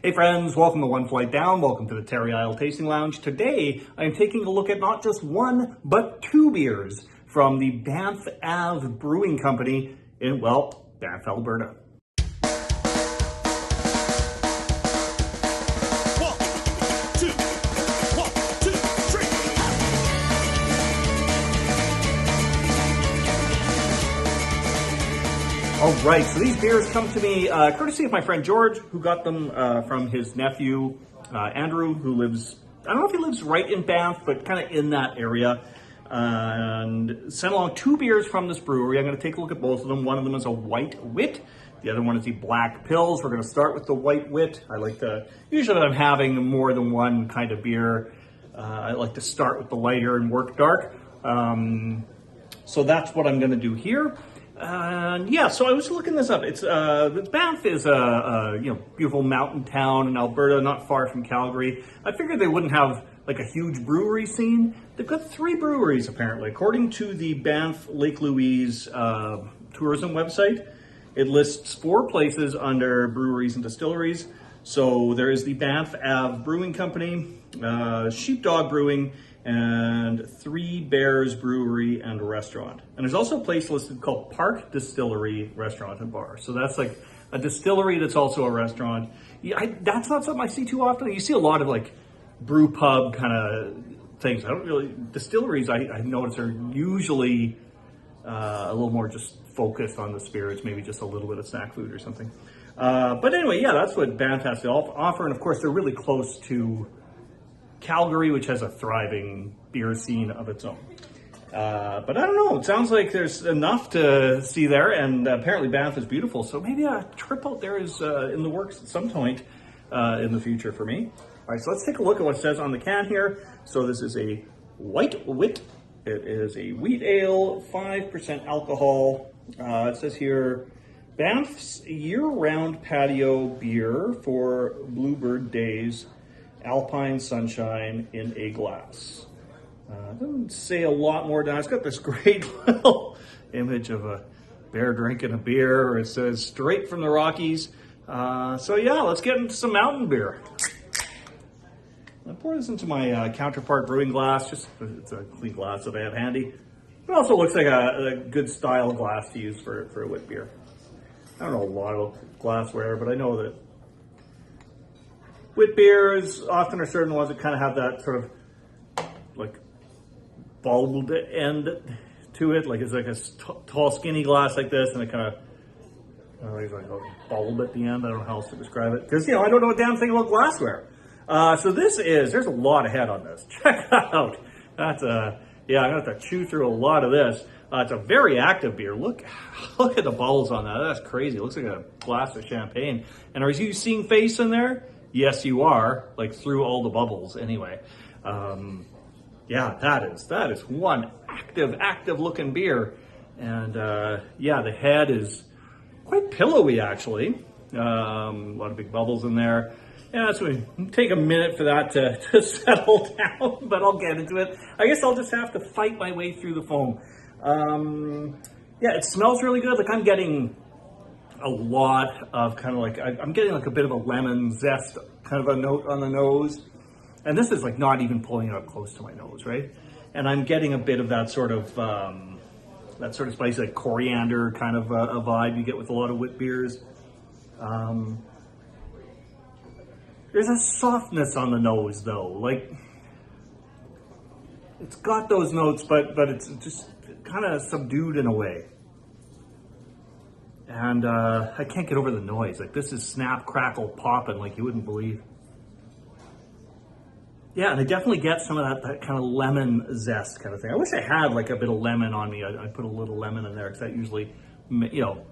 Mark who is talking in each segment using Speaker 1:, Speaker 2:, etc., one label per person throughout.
Speaker 1: Hey friends, welcome to One Flight Down. Welcome to the Terry Isle Tasting Lounge. Today, I'm taking a look at not just one, but two beers from the Banff Ave Brewing Company in, well, Banff, Alberta. All right, so these beers come to me courtesy of my friend George, who got them from his nephew, Andrew, who lives, I don't know if he lives right in Banff, but kind of in that area. And sent along two beers from this brewery. I'm going to take a look at both of them. One of them is a White Wit. The other one is the Black Pills. We're going to start with the White Wit. I like to, usually when I'm having more than one kind of beer, I like to start with the lighter and work dark. So that's what I'm going to do here. And yeah, so I was looking this up. It's Banff is a beautiful mountain town in Alberta, not far from Calgary. I figured they wouldn't have like a huge brewery scene. They've got 3 breweries apparently, according to the Banff Lake Louise tourism website. It lists 4 places under breweries and distilleries. So there is the Banff Ave Brewing Company, Sheepdog Brewing, and 3 Bears Brewery and Restaurant. And there's also a place listed called Park Distillery Restaurant and Bar. So that's like a distillery that's also a restaurant. Yeah, that's not something I see too often. You see a lot of like brew pub kind of things. I don't really, distilleries I notice are usually a little more just focused on the spirits, maybe just a little bit of snack food or something. But anyway, yeah, that's what Banff has to offer. And of course, they're really close to Calgary, which has a thriving beer scene of its own. But I don't know, it sounds like there's enough to see there, and apparently Banff is beautiful, so maybe a trip out there is in the works at some point in the future for me. All right, so let's take a look at what it says on the can here. So this is a White Wit. It is a wheat ale, 5% alcohol. It says here, Banff's year-round patio beer for Bluebird Days, Alpine Sunshine in a glass. It doesn't say a lot more down. It's got this great little image of a bear drinking a beer. It says straight from the Rockies. So yeah, let's get into some mountain beer. I'll pour this into my Counterpart brewing glass. Just it's a clean glass that I have handy. It also looks like a good style glass to use for a wit beer. I don't know a lot of glassware, but I know that wit beers often are certain ones that kind of have that sort of like bulbed end to it. Like it's like a tall, skinny glass like this, and it kind of it's like a bulb at the end. I don't know how else to describe it because I don't know a damn thing about glassware. So there's a lot of head on this. Check that out. That's I'm gonna have to chew through a lot of this. It's a very active beer. Look at the bubbles on that. That's crazy. It looks like a glass of champagne. And are you seeing face in there? Yes, you are, like through all the bubbles anyway. Yeah, that is one active looking beer. And yeah, the head is quite pillowy actually. A lot of big bubbles in there. Yeah, so it'll take a minute for that to settle down, but I'll get into it. I guess I'll just have to fight my way through the foam. Yeah, it smells really good. Like I'm getting a lot of kind of like, I'm getting like a bit of a lemon zest kind of a note on the nose. And this is like not even pulling it up close to my nose, right? And I'm getting a bit of that sort of spicy, like coriander kind of a vibe you get with a lot of wit beers. There's a softness on the nose though. Like it's got those notes, but it's just kind of subdued in a way. And I can't get over the noise. Like this is snap, crackle, popping like you wouldn't believe. Yeah, and I definitely get some of that kind of lemon zest kind of thing. I wish I had like a bit of lemon on me. I put a little lemon in there because that usually,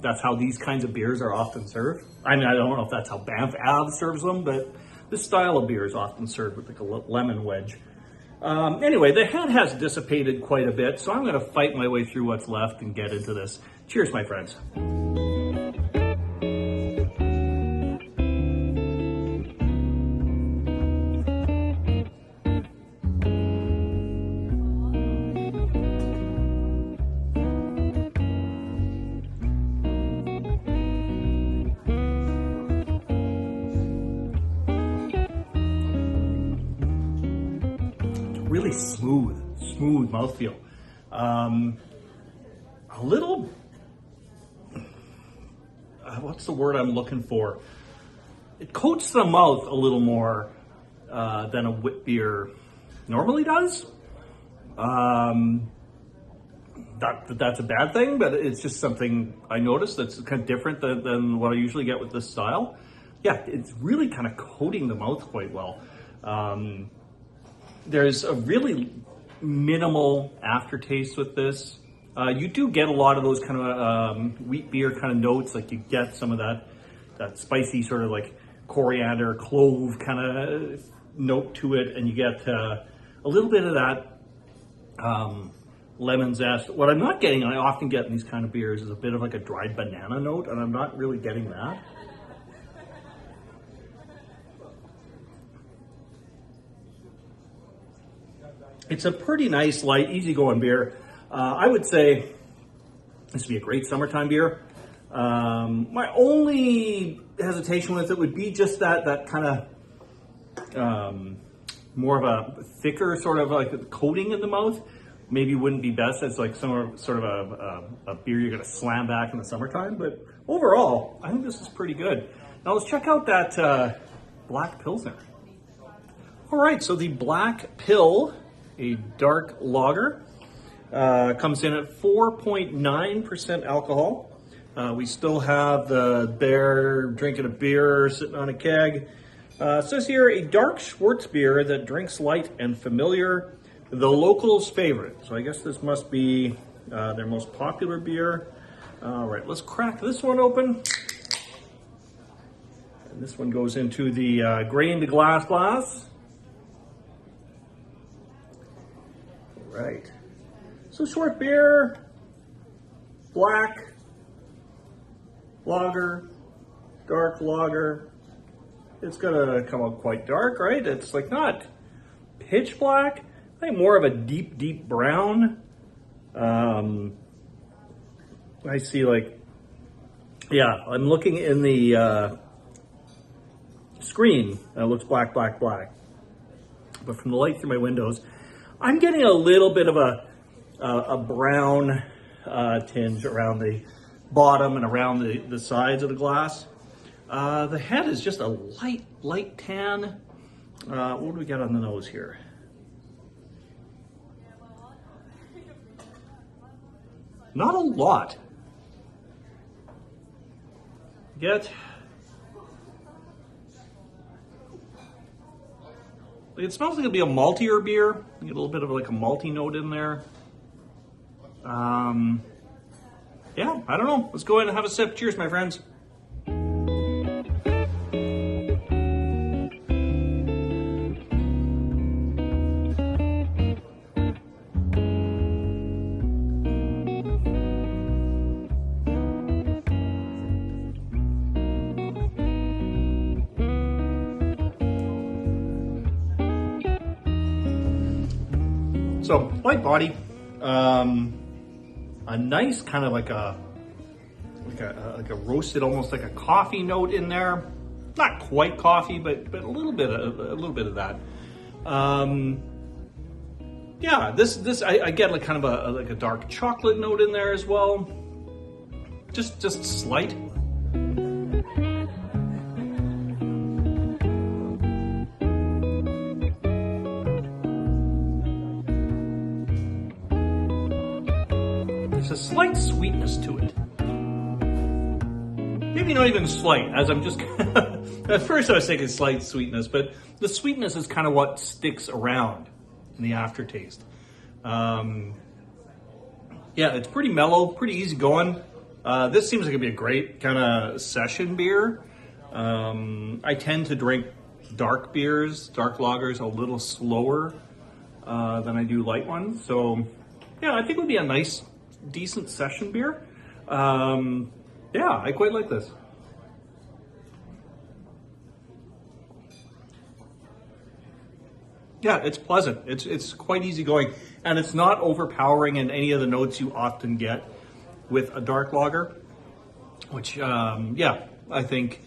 Speaker 1: that's how these kinds of beers are often served. I mean, I don't know if that's how Banff Ave serves them, but this style of beer is often served with like a lemon wedge. Anyway, the head has dissipated quite a bit, so I'm going to fight my way through what's left and get into this. Cheers, my friends. really smooth mouthfeel. A little, what's the word I'm looking for? It coats the mouth a little more than a wit beer normally does. That's a bad thing, but it's just something I noticed that's kind of different than what I usually get with this style. Yeah, it's really kind of coating the mouth quite well. There's a really minimal aftertaste with this. You do get a lot of those kind of wheat beer kind of notes, like you get some of that spicy sort of like coriander, clove kind of note to it, and you get a little bit of that lemon zest. What I'm not getting, and I often get in these kind of beers, is a bit of like a dried banana note, and I'm not really getting that. It's a pretty nice, light, easygoing beer. I would say this would be a great summertime beer. My only hesitation with it would be just that kind of more of a thicker sort of like a coating in the mouth. Maybe wouldn't be best as like sort of a beer you're gonna slam back in the summertime. But overall, I think this is pretty good. Now let's check out that Black Pilsner. All right, so the Black Pill, a dark lager, comes in at 4.9% alcohol. We still have the bear drinking a beer sitting on a keg. It says here, a dark Schwartz beer that drinks light and familiar, the locals' favorite. So I guess this must be their most popular beer. All right, let's crack this one open. And this one goes into the grained glass. Right. So short beer, black, lager, dark lager. It's gonna come out quite dark, right? It's like not pitch black, I think more of a deep brown. I see like, yeah, I'm looking in the screen and it looks black. But from the light through my windows, I'm getting a little bit of a brown tinge around the bottom and around the sides of the glass. The head is just a light tan. What do we got on the nose here? Not a lot. It smells like it'll be a maltier beer. You get a little bit of like a malty note in there. Yeah, I don't know. Let's go ahead and have a sip. Cheers, my friends. So, light body, a nice kind of like a roasted, almost like a coffee note in there. Not quite coffee, but a little bit of that. Yeah, this I get like kind of a dark chocolate note in there as well. Just slight. There's a slight sweetness to it. Maybe not even slight, as I'm just, at first I was thinking slight sweetness, but the sweetness is kind of what sticks around in the aftertaste. Yeah, it's pretty mellow, pretty easy going. This seems like it'd be a great kind of session beer. I tend to drink dark beers, dark lagers a little slower than I do light ones. So yeah, I think it would be a nice, decent session beer. Yeah, I quite like this. Yeah, it's pleasant. It's quite easygoing, and it's not overpowering in any of the notes you often get with a dark lager, which, yeah, I think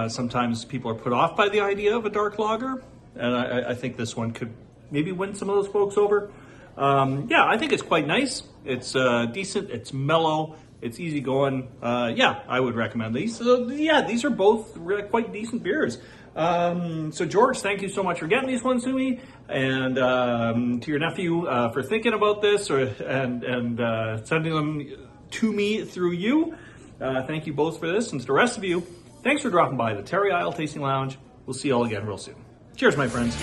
Speaker 1: sometimes people are put off by the idea of a dark lager, and I think this one could maybe win some of those folks over. Yeah, I think it's quite nice. It's decent. It's mellow. It's easy going. Yeah, I would recommend these. So yeah, these are both quite decent beers. So George, thank you so much for getting these ones to me, and to your nephew for thinking about this and sending them to me through you. Thank you both for this, and to the rest of you, thanks for dropping by the Terry Isle Tasting Lounge. We'll see you all again real soon. Cheers, my friends.